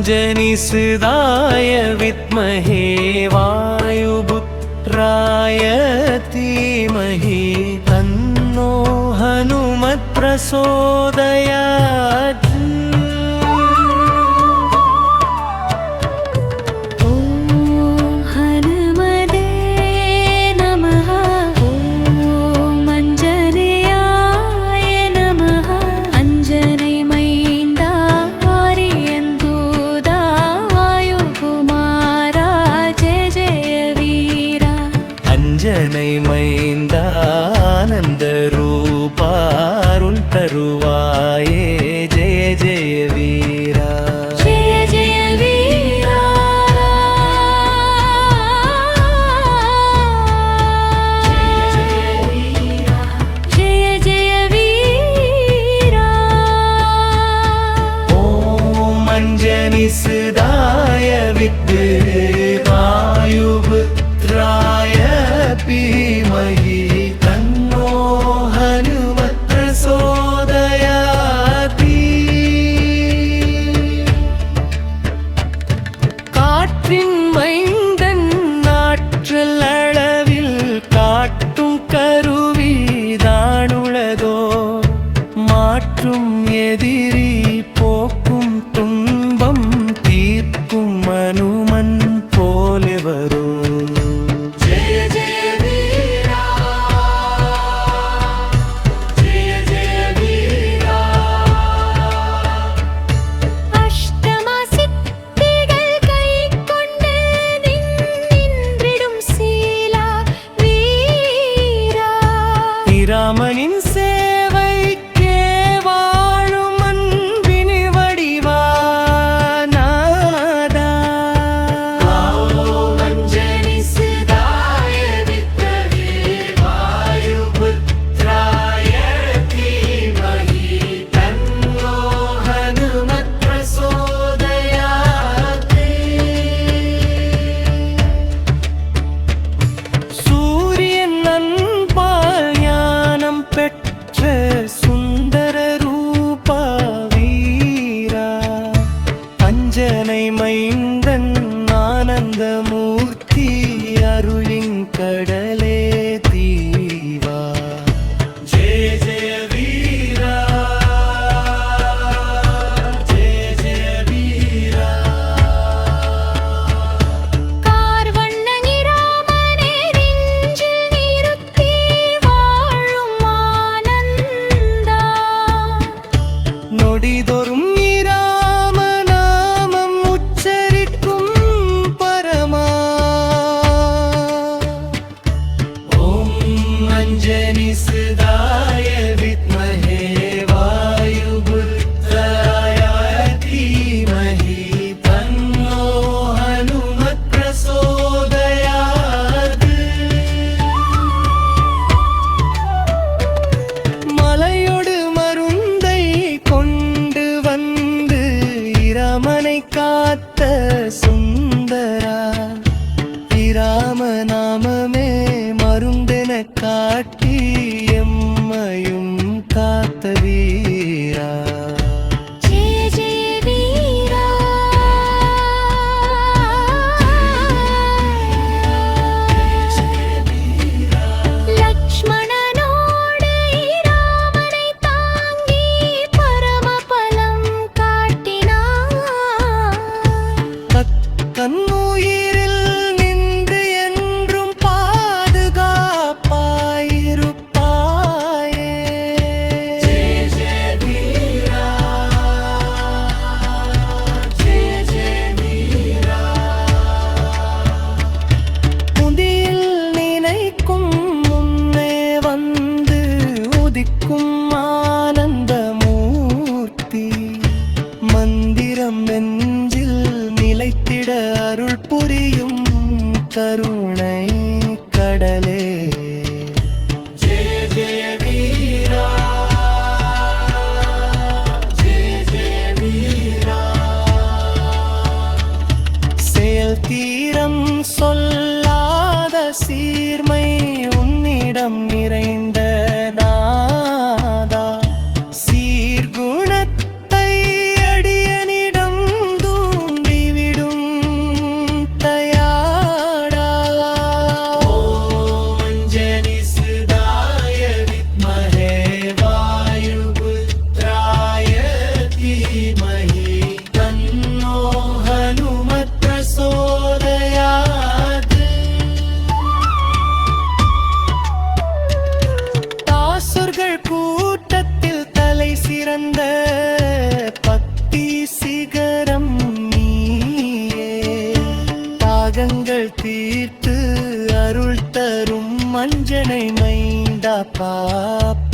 अञ्जनिसुधाय विद्महे वायुपुत्राय धीमहि तन्नो हनुमत् प्रचोदयात्। அஞ்சனை மைந்தா ஆனந்த ரூபா அருள் தருவாயே ஜெய ஜெய வீரா ஜெய ஜெய வீரா ஜெய ஜெய வீரா ஓம் அஞ்சனிசுதாய வித்மஹே वायुपुत्राय धीमहि तन्नो हनुमत् प्रचोदयात्। காற்றின் மைந்தன் ஆற்றல் அளவில் காட்டும் கருவிதானுளதோ மாற்றும் எதிரி போக்கும் துன்பம் தீர்க்கும் அனுமன் போலே வரும்। ராமனின் சேவைக்கே வாழும் அன்பின் வடிவானாதா। ஓம் அஞ்சனிசுதாய வித்மஹே வாயுபுத்ராய தீமஹி தன்னோ ஹனுமத் பிரச்சோதயாத்। சூரியன் பெற்ற சுந்தர ரூபா வீரா அஞ்சனை மைந்தன் ஆனந்த மூர்த்தி அருளின் கடலே தீவா ஜெய ஜெய வீரா ஜெய ஜெய வீரா। நொடிதொறும் ராம நாமம் உச்சரிக்கும் பரமா। ஓம் அஞ்சனிசுதாய வித்மஹே வாயுபுத்ராய தீமஹி தன்னோ ஹனுமத் பிரச்சோதயாத்। மலையொடு மருந்தை கொண்டு வந்து இராமனை காத்த சுந்தரா இராம நாமமே மருந்தென காட்டி எம்மையும் காத்த வீரா ஜெய ஜெய வீரா லக்ஷ்மணனோடு ராமனை தாங்கி பரமபலம் காட்டினார்। கண்ணுயிரில் நின்று என்றும் பாதுகாப்பாயிருப்பாயே ஜெய ஜெய வீரா ஜெய ஜெய வீரா। முதியில் நினைக்கும் முன்னே வந்து உதிக்கும் ஆனந்த மூர்த்தி மந்திரம் நெஞ்சில் நிலைத்திட அருள் புரியும் கருணை கடலே ஜெய ஜெய வீரா ஜெய ஜெய வீரா। செயல் தீரம் சொல்லாத சீர்மை உன்னிடம் நிறைந்த நாதா சீர்குணத்தை அடியனிடம் தூண்ட அருள் தரும் மஞ்சனை மைந்தா பாப்பா